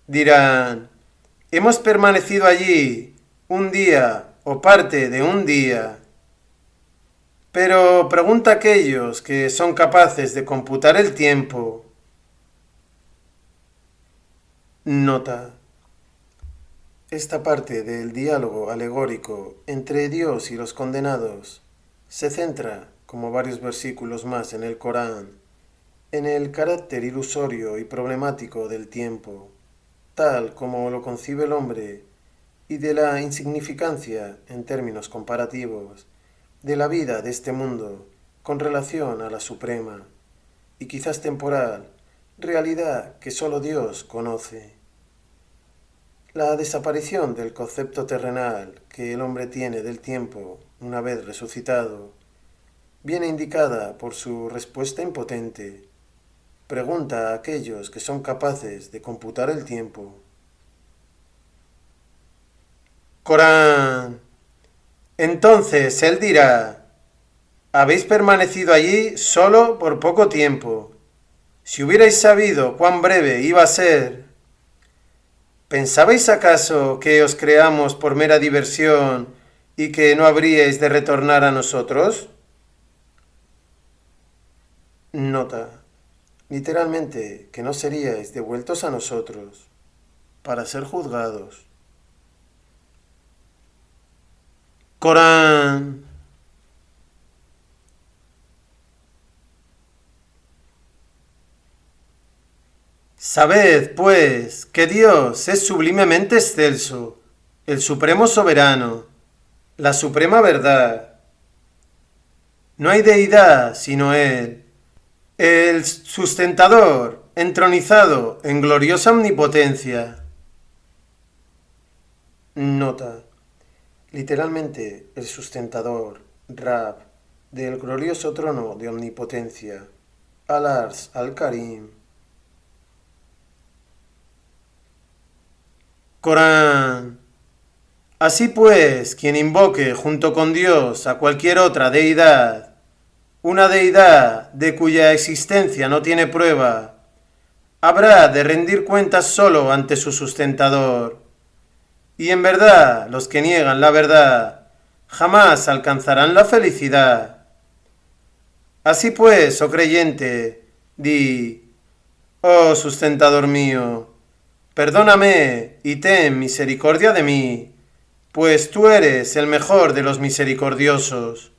Dirán, hemos permanecido allí un día o parte de un día. Pero pregunta a aquellos que son capaces de computar el tiempo. Nota. Esta parte del diálogo alegórico entre Dios y los condenados se centra, como varios versículos más en el Corán, en el carácter ilusorio y problemático del tiempo, tal como lo concibe el hombre, y de la insignificancia, en términos comparativos, de la vida de este mundo con relación a la suprema, y quizás temporal, realidad que sólo Dios conoce. La desaparición del concepto terrenal que el hombre tiene del tiempo una vez resucitado viene indicada por su respuesta impotente. Pregunta a aquellos que son capaces de computar el tiempo. Corán. Entonces él dirá, habéis permanecido allí solo por poco tiempo. Si hubierais sabido cuán breve iba a ser, ¿pensabais acaso que os creamos por mera diversión y que no habríais de retornar a nosotros? Nota. Literalmente, que no seríais devueltos a nosotros para ser juzgados. Corán. Sabed, pues, que Dios es sublimemente excelso, el supremo soberano, la suprema verdad. No hay deidad sino Él, el sustentador, entronizado en gloriosa omnipotencia. Nota. Literalmente, el sustentador, Rab, del glorioso trono de omnipotencia, Al-Ars al-Karim. Corán. Así pues, quien invoque junto con Dios a cualquier otra deidad, una deidad de cuya existencia no tiene prueba, habrá de rendir cuentas solo ante su sustentador. Y en verdad, los que niegan la verdad jamás alcanzarán la felicidad. Así pues, oh creyente, di, oh sustentador mío, perdóname y ten misericordia de mí, pues tú eres el mejor de los misericordiosos.